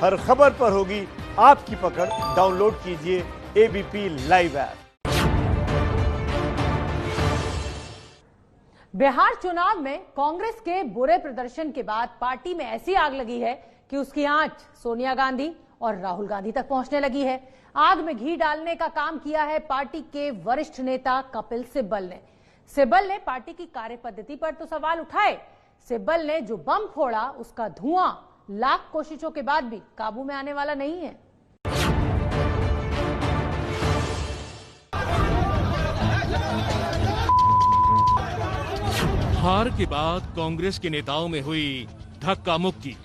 हर खबर पर होगी आपकी पकड़। डाउनलोड कीजिए एबीपी लाइव ऐप। बिहार चुनाव में कांग्रेस के बुरे प्रदर्शन के बाद पार्टी में ऐसी आग लगी है कि उसकी आंच सोनिया गांधी और राहुल गांधी तक पहुंचने लगी है। आग में घी डालने का काम किया है पार्टी के वरिष्ठ नेता कपिल सिब्बल ने। सिब्बल ने पार्टी की कार्यपद्धति पर तो सवाल उठाए। सिब्बल ने जो बम फोड़ा उसका धुआं लाख कोशिशों के बाद भी काबू में आने वाला नहीं है। हार के बाद कांग्रेस के नेताओं में हुई धक्का मुक्की।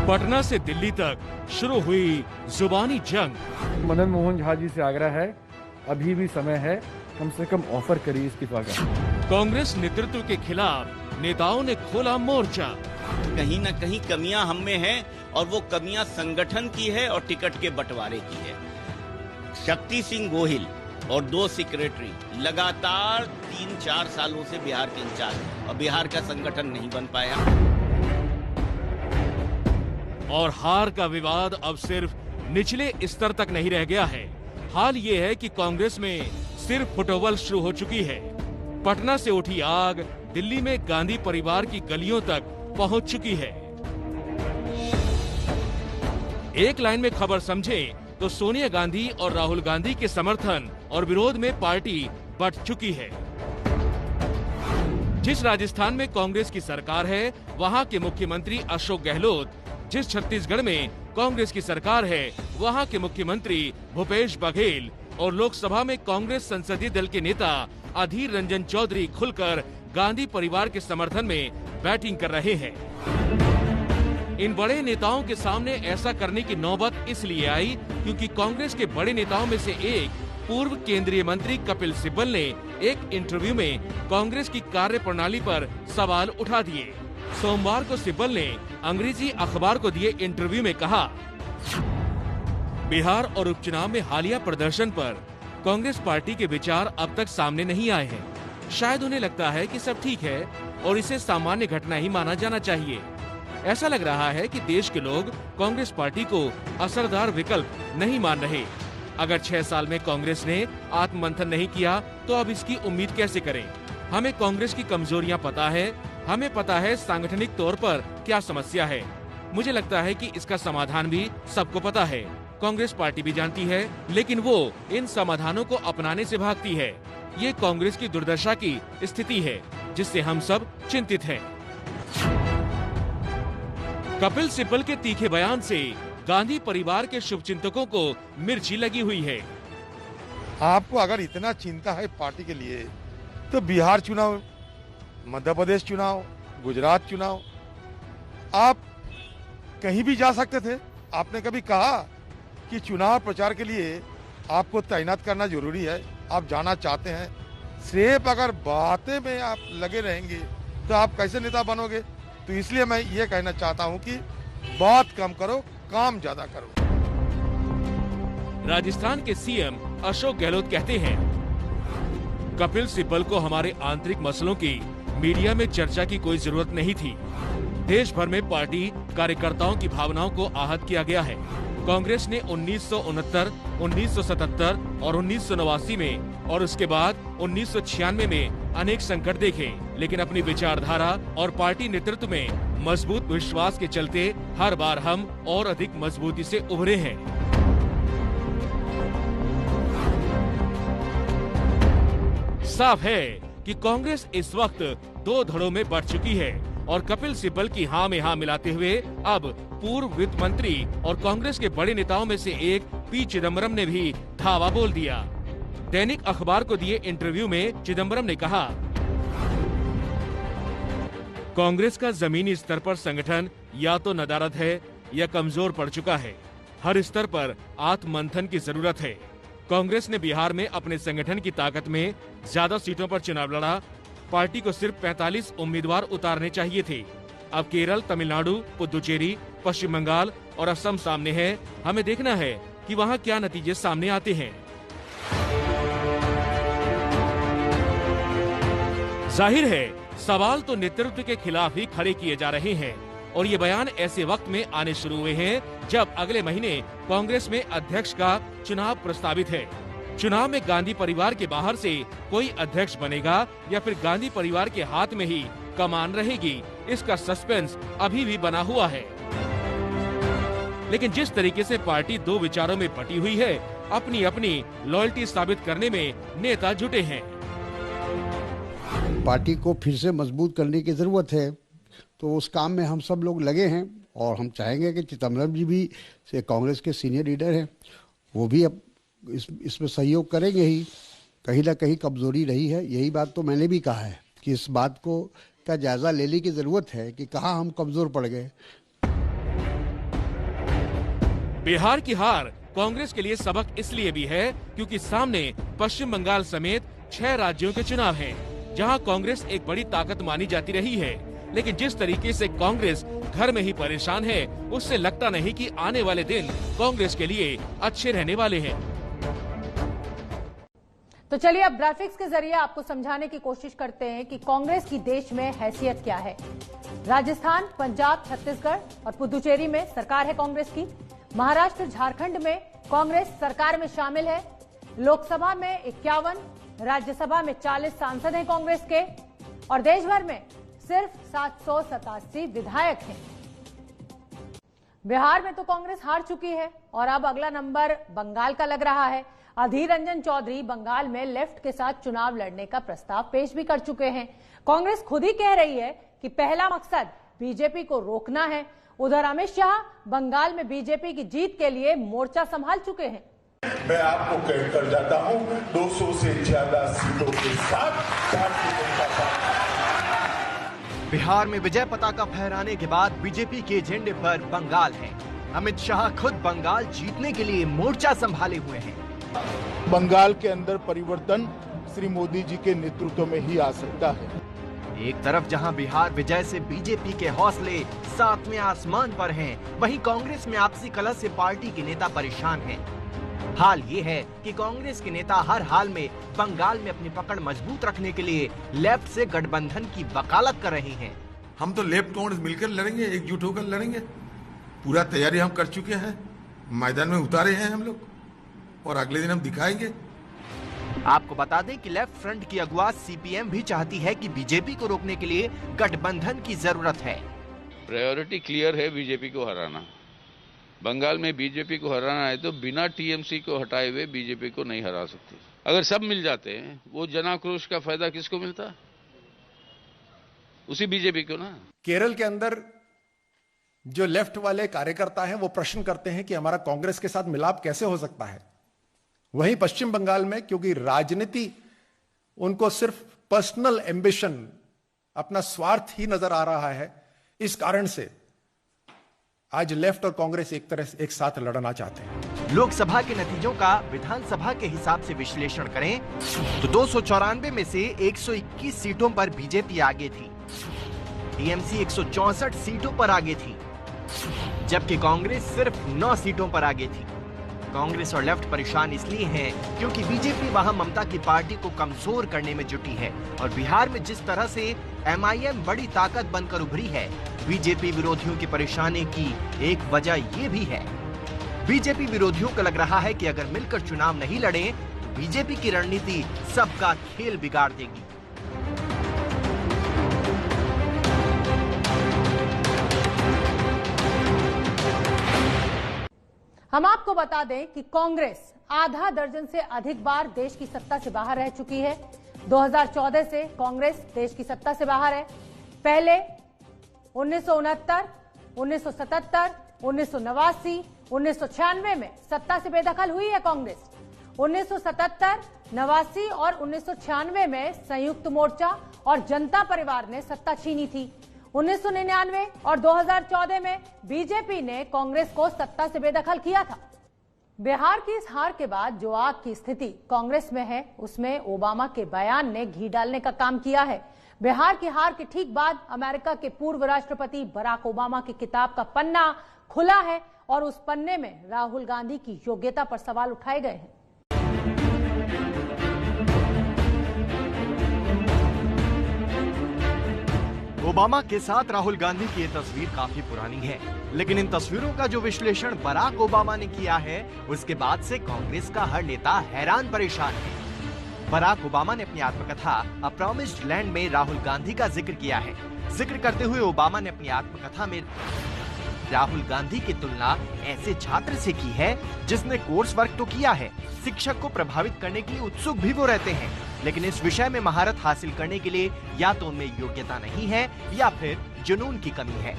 पटना से दिल्ली तक शुरू हुई जुबानी जंग। मदन मोहन झा जी से आग्रह है, अभी भी समय है, कम से कम ऑफर करिए इस्तीफा का। कांग्रेस नेतृत्व के खिलाफ नेताओं ने खोला मोर्चा। कहीं न कहीं कमियां हम में हैं और वो कमियां संगठन की है और टिकट के बंटवारे की है। शक्ति सिंह गोहिल और 2 सेक्रेटरी लगातार 3-4 सालों से बिहार के इंचार्ज और बिहार का संगठन नहीं बन पाया। और हार का विवाद अब सिर्फ निचले स्तर तक नहीं रह गया है। हाल ये है कि कांग्रेस में सिर्फ फुटबॉल शुरू हो चुकी है। पटना से उठी आग दिल्ली में गांधी परिवार की गलियों तक पहुंच चुकी है। एक लाइन में खबर समझे तो सोनिया गांधी और राहुल गांधी के समर्थन और विरोध में पार्टी बंट चुकी है। जिस राजस्थान में कांग्रेस की सरकार है, वहां के मुख्यमंत्री अशोक गहलोत, जिस छत्तीसगढ़ में कांग्रेस की सरकार है, वहां के मुख्यमंत्री भूपेश बघेल और लोकसभा में कांग्रेस संसदीय दल के नेता अधीर रंजन चौधरी खुलकर गांधी परिवार के समर्थन में बैटिंग कर रहे हैं। इन बड़े नेताओं के सामने ऐसा करने की नौबत इसलिए आई क्योंकि कांग्रेस के बड़े नेताओं में से एक पूर्व केंद्रीय मंत्री कपिल सिब्बल ने एक इंटरव्यू में कांग्रेस की कार्यप्रणाली पर सवाल उठा दिए। सोमवार को सिब्बल ने अंग्रेजी अखबार को दिए इंटरव्यू में कहा, बिहार और उपचुनाव में हालिया प्रदर्शन पर कांग्रेस पार्टी के विचार अब तक सामने नहीं आए हैं। शायद उन्हें लगता है कि सब ठीक है और इसे सामान्य घटना ही माना जाना चाहिए। ऐसा लग रहा है कि देश के लोग कांग्रेस पार्टी को असरदार विकल्प नहीं मान रहे। अगर 6 साल में कांग्रेस ने आत्ममंथन नहीं किया तो अब इसकी उम्मीद कैसे करें? हमें कांग्रेस की कमजोरियां पता है, हमें पता है सांगठनिक तौर पर क्या समस्या है। मुझे लगता है कि इसका समाधान भी सबको पता है, कांग्रेस पार्टी भी जानती है, लेकिन वो इन समाधानों को अपनाने से भागती है। ये कांग्रेस की दुर्दशा की स्थिति है जिससे हम सब चिंतित हैं। कपिल सिब्बल के तीखे बयान से गांधी परिवार के शुभचिंतकों को मिर्ची लगी हुई है। आपको अगर इतना चिंता है पार्टी के लिए तो बिहार चुनाव, मध्य प्रदेश चुनाव, गुजरात चुनाव, आप कहीं भी जा सकते थे। आपने कभी कहा कि चुनाव प्रचार के लिए आपको तैनात करना जरूरी है, आप जाना चाहते हैं। सिर्फ अगर बातें में आप लगे रहेंगे तो आप कैसे नेता बनोगे? तो इसलिए मैं ये कहना चाहता हूं कि बात कम करो, काम ज्यादा करो। राजस्थान के सीएम अशोक गहलोत कहते हैं, कपिल सिब्बल को हमारे आंतरिक मसलों की मीडिया में चर्चा की कोई जरूरत नहीं थी। देश भर में पार्टी कार्यकर्ताओं की भावनाओं को आहत किया गया है। कांग्रेस ने 1969, 1977 और 1989 में और उसके बाद 1996 में अनेक संकट देखे, लेकिन अपनी विचारधारा और पार्टी नेतृत्व में मजबूत विश्वास के चलते हर बार हम और अधिक मजबूती से उभरे हैं। साफ है कि कांग्रेस इस वक्त 2 धड़ों में बढ़ चुकी है और कपिल सिब्बल की हाँ में हाँ मिलाते हुए अब पूर्व वित्त मंत्री और कांग्रेस के बड़े नेताओं में से एक पी चिदम्बरम ने भी धावा बोल दिया। दैनिक अखबार को दिए इंटरव्यू में चिदम्बरम ने कहा, कांग्रेस का जमीनी स्तर पर संगठन या तो नदारद है या कमजोर पड़ चुका है। हर स्तर पर आत्ममंथन की जरूरत है। कांग्रेस ने बिहार में अपने संगठन की ताकत में ज्यादा सीटों पर चुनाव लड़ा। पार्टी को सिर्फ 45 उम्मीदवार उतारने चाहिए थे। अब केरल, तमिलनाडु, पुदुचेरी, पश्चिम बंगाल और असम सामने है। हमें देखना है कि वहां क्या नतीजे सामने आते हैं। जाहिर है सवाल तो नेतृत्व के खिलाफ ही खड़े किए जा रहे हैं और ये बयान ऐसे वक्त में आने शुरू हुए हैं जब अगले महीने कांग्रेस में अध्यक्ष का चुनाव प्रस्तावित है। चुनाव में गांधी परिवार के बाहर से कोई अध्यक्ष बनेगा या फिर गांधी परिवार के हाथ में ही कमान रहेगी, इसका सस्पेंस अभी भी बना हुआ है। लेकिन जिस तरीके से पार्टी दो विचारों में बटी हुई है, अपनी अपनी लॉयल्टी साबित करने में नेता जुटे हैं। पार्टी को फिर से मजबूत करने की जरूरत है, तो उस काम में हम सब लोग लगे हैं और हम चाहेंगे कि चिदम्बरम जी भी कांग्रेस के सीनियर लीडर हैं, वो भी अब इसमें सहयोग करेंगे ही। कहीं ना कहीं कमजोरी रही है, यही बात तो मैंने भी कहा है कि इस बात को का जायजा लेने की जरूरत है कि कहाँ हम कमजोर पड़ गए। बिहार की हार कांग्रेस के लिए सबक इसलिए भी है क्योंकि सामने पश्चिम बंगाल समेत 6 राज्यों के चुनाव हैं, जहां कांग्रेस एक बड़ी ताकत मानी जाती रही है। लेकिन जिस तरीके से कांग्रेस घर में ही परेशान है, उससे लगता नहीं कि आने वाले दिन कांग्रेस के लिए अच्छे रहने वाले हैं। तो चलिए अब ग्राफिक्स के जरिए आपको समझाने की कोशिश करते हैं कि कांग्रेस की देश में हैसियत क्या है। राजस्थान, पंजाब, छत्तीसगढ़ और पुदुचेरी में सरकार है कांग्रेस की। महाराष्ट्र, झारखंड में कांग्रेस सरकार में शामिल है। लोकसभा में 51, राज्यसभा में 40 सांसद हैं कांग्रेस के और देश भर में सिर्फ 787 विधायक हैं। बिहार में तो कांग्रेस हार चुकी है और अब अगला नंबर बंगाल का लग रहा है। अधीर रंजन चौधरी बंगाल में लेफ्ट के साथ चुनाव लड़ने का प्रस्ताव पेश भी कर चुके हैं। कांग्रेस खुद ही कह रही है कि पहला मकसद बीजेपी को रोकना है। उधर अमित शाह बंगाल में बीजेपी की जीत के लिए मोर्चा संभाल चुके हैं। मैं आपको कहकर जाता हूं, 200 से ज्यादा सीटों के साथ भारतीय जनता पार्टी। बिहार में विजय पताका फहराने के बाद बीजेपी के एजेंडे पर बंगाल है। अमित शाह खुद बंगाल जीतने के लिए मोर्चा संभाले हुए हैं। बंगाल के अंदर परिवर्तन श्री मोदी जी के नेतृत्व में ही आ सकता है। एक तरफ जहां बिहार विजय से बीजेपी के हौसले 7वें आसमान पर हैं, वहीं कांग्रेस में आपसी कलह से पार्टी के नेता परेशान हैं। हाल ये है कि कांग्रेस के नेता हर हाल में बंगाल में अपनी पकड़ मजबूत रखने के लिए लेफ्ट से गठबंधन की वकालत कर रहे हैं। हम तो लेफ्ट कांग्रेस मिलकर लड़ेंगे, एकजुट होकर लड़ेंगे। पूरा तैयारी हम कर चुके हैं, मैदान में उतारे हैं हम लोग और अगले दिन हम दिखाएंगे। आपको बता दें कि लेफ्ट फ्रंट की अगुवा सीपीएम भी चाहती है कि बीजेपी को रोकने के लिए गठबंधन की जरूरत है। प्रायोरिटी क्लियर है, बीजेपी को हराना। बंगाल में बीजेपी को हराना है तो बिना टीएमसी को हटाए हुए बीजेपी को नहीं हरा सकती। अगर सब मिल जाते हैं, वो जनाक्रोश का फायदा किसको मिलता? उसी बीजेपी को ना। केरल के अंदर जो लेफ्ट वाले कार्यकर्ता हैं वो प्रश्न करते हैं कि हमारा कांग्रेस के साथ मिलाप कैसे हो सकता है। वहीं पश्चिम बंगाल में क्योंकि राजनीति उनको सिर्फ पर्सनल एम्बिशन, अपना स्वार्थ ही नजर आ रहा है, इस कारण से आज लेफ्ट और कांग्रेस एक तरह से एक साथ लड़ना चाहते हैं। लोकसभा के नतीजों का विधानसभा के हिसाब से विश्लेषण करें तो 294 में से 121 सीटों पर बीजेपी आगे थी, टीएमसी 164 सीटों पर आगे थी, जबकि कांग्रेस सिर्फ 9 सीटों पर आगे थी। कांग्रेस और लेफ्ट परेशान इसलिए हैं क्योंकि बीजेपी वहां ममता की पार्टी को कमजोर करने में जुटी है और बिहार में जिस तरह से एमआईएम बड़ी ताकत बनकर उभरी है, बीजेपी विरोधियों की परेशानी की एक वजह ये भी है। बीजेपी विरोधियों को लग रहा है कि अगर मिलकर चुनाव नहीं लड़े तो बीजेपी की रणनीति सबका खेल बिगाड़ देगी। हम आपको बता दें कि कांग्रेस आधा दर्जन से अधिक बार देश की सत्ता से बाहर रह चुकी है। 2014 से कांग्रेस देश की सत्ता से बाहर है। पहले 1969, 1977, 1989, 1996 में सत्ता से बेदखल हुई है कांग्रेस। 1977, 89 और 1996 में संयुक्त मोर्चा और जनता परिवार ने सत्ता छीनी थी। 1999 और 2014 में बीजेपी ने कांग्रेस को सत्ता से बेदखल किया था। बिहार की इस हार के बाद जो आग की स्थिति कांग्रेस में है, उसमें ओबामा के बयान ने घी डालने का काम किया है। बिहार की हार के ठीक बाद अमेरिका के पूर्व राष्ट्रपति बराक ओबामा की किताब का पन्ना खुला है और उस पन्ने में राहुल गांधी की योग्यता पर सवाल उठाए गए हैं। ओबामा के साथ राहुल गांधी की ये तस्वीर काफी पुरानी है, लेकिन इन तस्वीरों का जो विश्लेषण बराक ओबामा ने किया है, उसके बाद से कांग्रेस का हर नेता हैरान परेशान है। बराक ओबामा ने अपनी आत्मकथा अ प्रॉमिस्ड लैंड में राहुल गांधी का जिक्र किया है। जिक्र करते हुए ओबामा ने अपनी आत्मकथा में राहुल गांधी की तुलना ऐसे छात्र से की है जिसने कोर्स वर्क तो किया है, शिक्षक को प्रभावित करने के लिए उत्सुक भी वो रहते हैं, लेकिन इस विषय में महारत हासिल करने के लिए या तो उनमें योग्यता नहीं है या फिर जुनून की कमी है।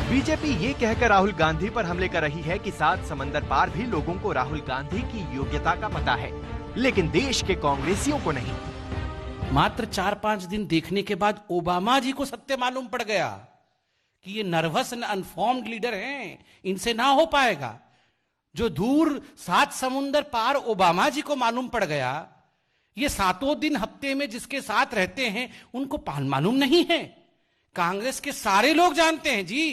बीजेपी ये कहकर राहुल गांधी पर हमले कर रही है कि 7 समंदर पार भी लोगों को राहुल गांधी की योग्यता का पता है, लेकिन देश के कांग्रेसियों को नहीं। मात्र 4-5 दिन देखने के बाद ओबामा जी को सत्य मालूम पड़ गया कि ये नर्वस एंड अनफॉर्म्ड लीडर हैं, इनसे ना हो पाएगा। जो दूर 7 समुंदर पार ओबामा जी को मालूम पड़ गया, ये 7 दिन हफ्ते में जिसके साथ रहते हैं उनको मालूम नहीं है। कांग्रेस के सारे लोग जानते हैं जी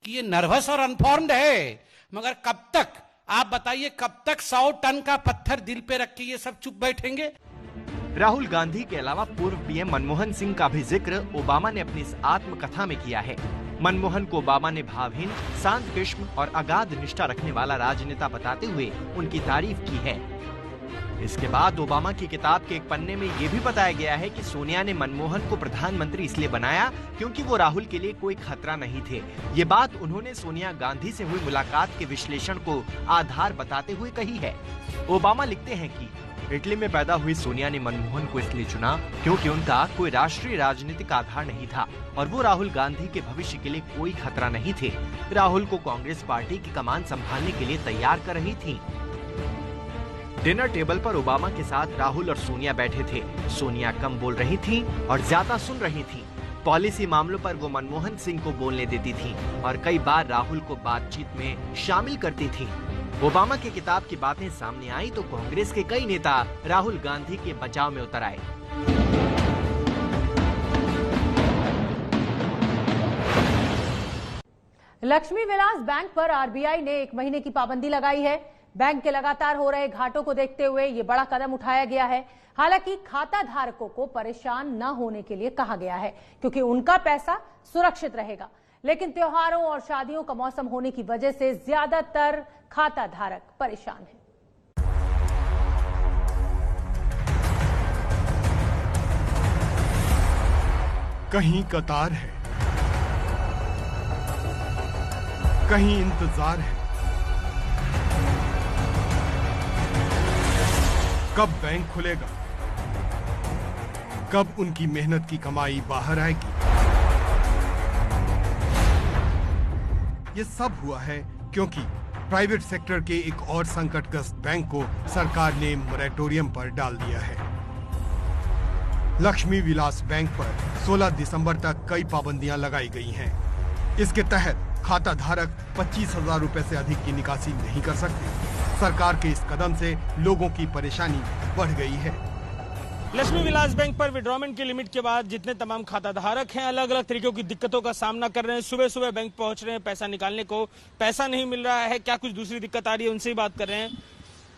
कि ये नर्वस और अनफॉर्म्ड है, मगर कब तक, आप बताइए, कब तक 100 टन का पत्थर दिल पे रख के ये सब चुप बैठेंगे? राहुल गांधी के अलावा पूर्व पीएम मनमोहन सिंह का भी जिक्र ओबामा ने अपनी इस आत्मकथा में किया है। मनमोहन को ओबामा ने भावहीन, शांत किस्म और अगाध निष्ठा रखने वाला राजनेता बताते हुए उनकी तारीफ की है। इसके बाद ओबामा की किताब के एक पन्ने में ये भी बताया गया है कि सोनिया ने मनमोहन को प्रधानमंत्री इसलिए बनाया क्योंकि वो राहुल के लिए कोई खतरा नहीं थे। ये बात उन्होंने सोनिया गांधी से हुई मुलाकात के विश्लेषण को आधार बताते हुए कही है। ओबामा लिखते हैं कि इटली में पैदा हुई सोनिया ने मनमोहन को इसलिए चुना क्योंकि उनका कोई राष्ट्रीय राजनीतिक आधार नहीं था और वो राहुल गांधी के भविष्य के लिए कोई खतरा नहीं थे। राहुल को कांग्रेस पार्टी की कमान संभालने के लिए तैयार कर रही थी। डिनर टेबल पर ओबामा के साथ राहुल और सोनिया बैठे थे। सोनिया कम बोल रही थी और ज्यादा सुन रही थी। पॉलिसी मामलों पर वो मनमोहन सिंह को बोलने देती थी और कई बार राहुल को बातचीत में शामिल करती थी। ओबामा की किताब की बातें सामने आई तो कांग्रेस के कई नेता राहुल गांधी के बचाव में उतर आए। लक्ष्मी विलास बैंक पर आरबीआई ने 1 महीने की पाबंदी लगाई है। बैंक के लगातार हो रहे घाटों को देखते हुए ये बड़ा कदम उठाया गया है। हालांकि खाता धारकों को परेशान न होने के लिए कहा गया है क्योंकि उनका पैसा सुरक्षित रहेगा, लेकिन त्योहारों और शादियों का मौसम होने की वजह से ज्यादातर खाता धारक परेशान हैं। कहीं कतार है, कहीं इंतजार है। कब बैंक खुलेगा, कब उनकी मेहनत की कमाई बाहर आएगी। ये सब हुआ है क्योंकि प्राइवेट सेक्टर के एक और संकटग्रस्त बैंक को सरकार ने मोरेटोरियम पर डाल दिया है। लक्ष्मी विलास बैंक पर 16 दिसंबर तक कई पाबंदियां लगाई गई हैं। इसके तहत खाता धारक 25,000 रुपए से अधिक की निकासी नहीं कर सकते। सरकार के इस कदम से लोगों की परेशानी बढ़ गई है। लक्ष्मी विलास बैंक पर विड्रॉमेंट की लिमिट के बाद जितने तमाम खाता धारक हैं अलग अलग तरीकों की दिक्कतों का सामना कर रहे हैं। सुबह सुबह बैंक पहुंच रहे हैं, पैसा निकालने को पैसा नहीं मिल रहा है। क्या कुछ दूसरी दिक्कत आ रही है, उनसे ही बात कर रहे हैं।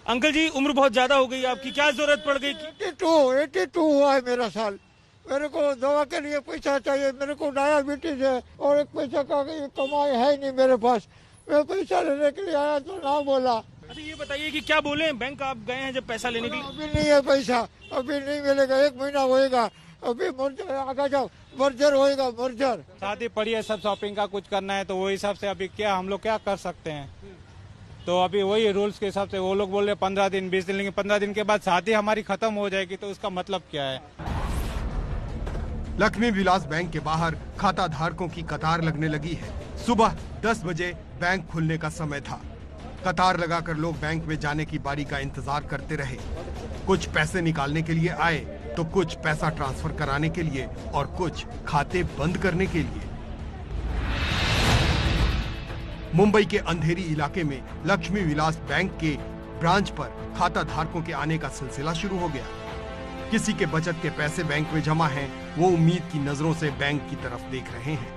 अंकल जी, उम्र बहुत ज्यादा हो गई आपकी, क्या जरूरत पड़ गई? 82 हुआ है मेरा साल। मेरे को दवा के लिए पैसा चाहिए, मेरे को डायबिटीज है और एक पैसा का कमाई है नहीं मेरे पास। मैं पैसा लेने के लिए आया तो ना बोला। अच्छा ये बताइए कि क्या बोले बैंक आप गए हैं जब पैसा लेने के लिए? अभी नहीं है पैसा, अभी नहीं मिलेगा, 1 महीना होएगा। अभी आगे जाओ, मर्जर होएगा, मर्जर। शादी पड़ी है, सब शॉपिंग का कुछ करना है तो वो हिसाब से अभी क्या हम लोग क्या कर सकते हैं। तो अभी वही रूल्स के हिसाब से वो लोग बोल रहे 15 दिन 20 दिन लेंगे। 15 दिन के बाद शादी हमारी खत्म हो जाएगी तो उसका मतलब क्या है। लक्ष्मी विलास बैंक के बाहर खाता धारकों की कतार लगने लगी है। सुबह 10 बजे बैंक खुलने का समय था। कतार लगाकर लोग बैंक में जाने की बारी का इंतजार करते रहे। कुछ पैसे निकालने के लिए आए तो कुछ पैसा ट्रांसफर कराने के लिए और कुछ खाते बंद करने के लिए। मुंबई के अंधेरी इलाके में लक्ष्मी विलास बैंक के ब्रांच पर खाता धारकों के आने का सिलसिला शुरू हो गया। किसी के बचत के पैसे बैंक में जमा हैं, वो उम्मीद की नजरों से बैंक की तरफ देख रहे हैं।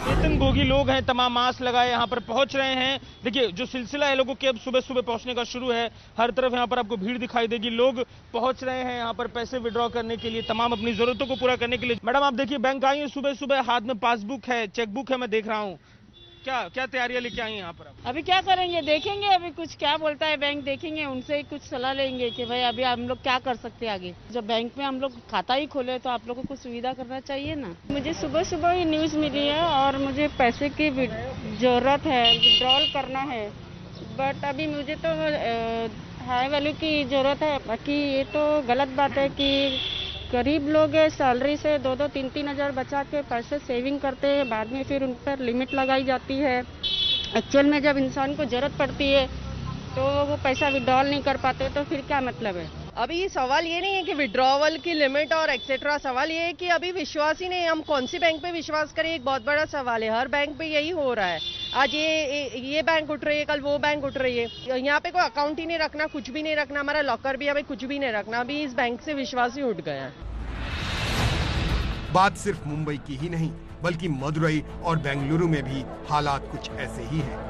वेतनभोगी लोग हैं, तमाम मास्क लगाए यहाँ पर पहुंच रहे हैं। देखिए जो सिलसिला है लोगों के अब सुबह सुबह पहुंचने का शुरू है। हर तरफ यहाँ पर आपको भीड़ दिखाई देगी। लोग पहुंच रहे हैं यहाँ पर पैसे विड्रॉ करने के लिए, तमाम अपनी जरूरतों को पूरा करने के लिए। मैडम आप देखिए बैंक आई है सुबह सुबह, हाथ में पासबुक है, चेकबुक है, मैं देख रहा हूँ। क्या तैयारियां लेके आई हैं यहाँ पर? अभी क्या करेंगे, देखेंगे अभी कुछ क्या बोलता है बैंक, देखेंगे उनसे कुछ सलाह लेंगे कि भाई अभी हम लोग क्या कर सकते हैं आगे। जब बैंक में हम लोग खाता ही खोले तो आप लोगों को सुविधा करना चाहिए ना। मुझे सुबह सुबह ही न्यूज़ मिली है और मुझे पैसे की जरूरत है, विड्रॉल करना है, बट अभी मुझे तो हाई वैल्यू की जरूरत है। बाकी ये तो गलत बात है कि गरीब लोग सैलरी से 2-2, 3-3 हज़ार बचा के पैसे सेविंग करते हैं, बाद में फिर उन पर लिमिट लगाई जाती है। एक्चुअल में जब इंसान को जरूरत पड़ती है तो वो पैसा विड्रॉल नहीं कर पाते, तो फिर क्या मतलब है। अभी सवाल ये नहीं है कि विड्रॉवल की लिमिट और एक्सेट्रा, सवाल ये है कि अभी विश्वास ही नहीं, हम कौन सी बैंक पे विश्वास करें, एक बहुत बड़ा सवाल है। हर बैंक पे यही हो रहा है। आज ये बैंक उठ रही है, कल वो बैंक उठ रही है। यहाँ पे कोई अकाउंट ही नहीं रखना, कुछ भी नहीं रखना, हमारा लॉकर भी हमें कुछ भी नहीं रखना। अभी इस बैंक से विश्वास ही उठ गया है। बात सिर्फ मुंबई की ही नहीं बल्कि मदुरई और बेंगलुरु में भी हालात कुछ ऐसे ही हैं।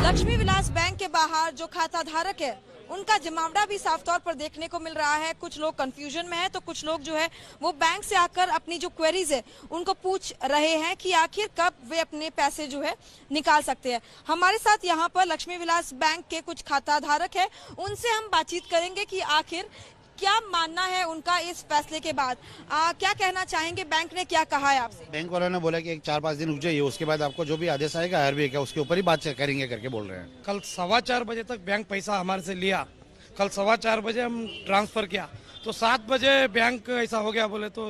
लक्ष्मी विलास बैंक के बाहर जो खाता धारक है उनका जमावड़ा भी साफ तौर पर देखने को मिल रहा है। कुछ लोग कंफ्यूजन में हैं तो कुछ लोग जो है वो बैंक से आकर अपनी जो क्वेरीज है उनको पूछ रहे हैं कि आखिर कब वे अपने पैसे जो है निकाल सकते हैं। हमारे साथ यहाँ पर लक्ष्मी विलास बैंक के कुछ खाता धारक है, उनसे हम बातचीत करेंगे कि आखिर क्या मानना है उनका इस फैसले के बाद। क्या कहना चाहेंगे, बैंक ने क्या कहा है आपसे? बैंक वालों ने बोला कि 4-5 दिन रुक जाइए, उसके बाद आपको जो भी आदेश आएगा आरबीआई का उसके ऊपर ही बात करेंगे करके बोल रहे हैं। कल 4:15 बजे तक बैंक पैसा हमारे से लिया, कल 4:15 बजे हम ट्रांसफर किया तो 7 बजे बैंक ऐसा हो गया बोले तो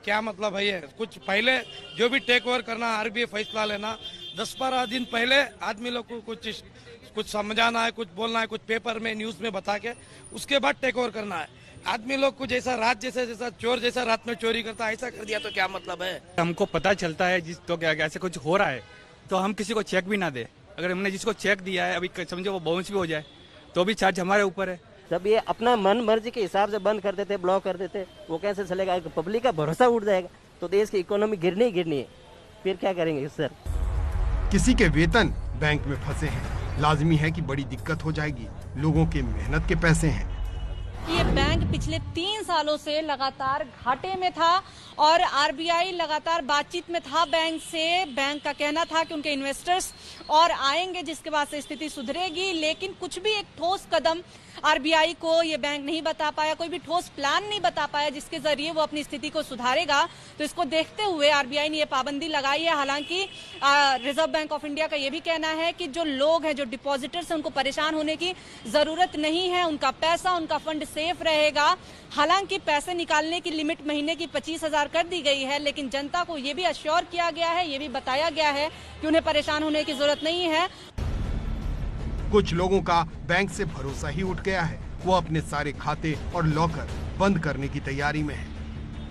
क्या मतलब है ये। कुछ पहले जो भी टेक ओवर करना, आरबीआई फैसला लेना, 10-12 दिन पहले आदमी लोग को कुछ समझाना है, कुछ बोलना है, कुछ पेपर में न्यूज में बता के उसके बाद टेक ओवर करना है। आदमी लोग को जैसा चोर जैसा रात में चोरी करता ऐसा कर दिया तो क्या मतलब है। हमको पता चलता है जिस तो क्या ऐसे कुछ हो रहा है तो हम किसी को चेक भी ना दे। अगर हमने जिसको चेक दिया है अभी समझो वो बाउंस भी हो जाए तो भी चार्ज हमारे ऊपर है। जब ये अपना मन मर्जी के हिसाब से बंद कर देते, ब्लॉक कर देते, वो कैसे चलेगा? पब्लिक का भरोसा उठ जाएगा तो देश की इकोनॉमी गिरनी ही गिरनी है। फिर क्या करेंगे सर? किसी के वेतन बैंक में फंसे हैं, लाजमी है कि बड़ी दिक्कत हो जाएगी। लोगों के मेहनत के पैसे हैं। ये बैंक पिछले 3 सालों से लगातार घाटे में था और आरबीआई लगातार बातचीत में था बैंक से। बैंक का कहना था कि उनके इन्वेस्टर्स और आएंगे जिसके बाद से स्थिति सुधरेगी, लेकिन कुछ भी एक ठोस कदम आरबीआई को ये बैंक नहीं बता पाया, कोई भी ठोस प्लान नहीं बता पाया जिसके जरिए वो अपनी स्थिति को सुधारेगा। तो इसको देखते हुए आरबीआई ने ये पाबंदी लगाई है। हालांकि रिजर्व बैंक ऑफ इंडिया का ये भी कहना है कि जो लोग हैं, जो डिपॉजिटर्स हैं, उनको परेशान होने की जरूरत नहीं है, उनका पैसा, उनका फंड सेफ रहेगा। हालांकि पैसे निकालने की लिमिट महीने की 25,000 कर दी गई है, लेकिन जनता को ये भी अश्योर किया गया है, ये भी बताया गया है कि उन्हें परेशान होने की जरूरत नहीं है। कुछ लोगों का बैंक से भरोसा ही उठ गया है। वो अपने सारे खाते और लॉकर बंद करने की तैयारी में है।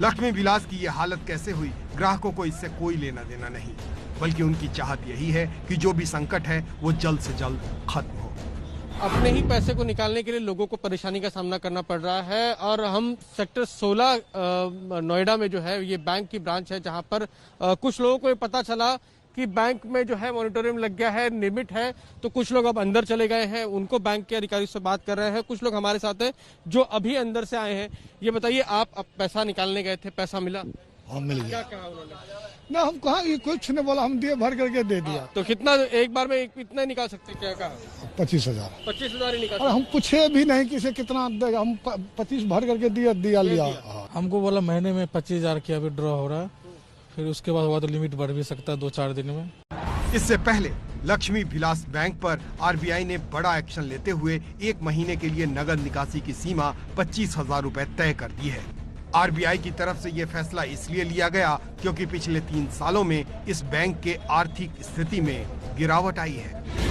लक्ष्मी विलास की ये हालत कैसे हुई, ग्राहकों को इससे कोई लेना देना नहीं, बल्कि उनकी चाहत यही है कि जो भी संकट है वो जल्द से जल्द खत्म हो। अपने ही पैसे को निकालने के लिए लोगों को परेशानी का सामना करना पड़ रहा है। और हम सेक्टर 16 नोएडा में जो है ये बैंक की ब्रांच है, जहां पर कुछ लोगों को पता चला कि बैंक में जो है मॉनिटरिंग लग गया है, लिमिट है, तो कुछ लोग अब अंदर चले गए हैं। उनको बैंक के अधिकारी से बात कर रहे हैं। कुछ लोग हमारे साथ हैं जो अभी अंदर से आए हैं। ये बताइए, आप अब पैसा निकालने गए थे, पैसा मिला? हाँ, मिल गया। क्या कहा उन्होंने? ना हम कहा, ये कुछ नहीं बोला, हम दिए भर करके दे दिया। तो कितना एक बार में इतना निकाल सकते? क्या कहा? 25,000। 25,000 ही निकाल। हम पूछे भी नहीं किसे कितना देगा, हम 25 भर करके दिया लिया। हमको बोला महीने में 25,000 की विड्रॉ हो रहा है, फिर उसके बाद हुआ तो लिमिट बढ़ भी सकता है 2-4 दिन में। इससे पहले लक्ष्मी विलास बैंक पर आरबीआई ने बड़ा एक्शन लेते हुए 1 महीने के लिए नगद निकासी की सीमा 25,000 रुपए तय कर दी है। आरबीआई की तरफ से ये फैसला इसलिए लिया गया क्योंकि पिछले 3 सालों में इस बैंक के आर्थिक स्थिति में गिरावट आई है।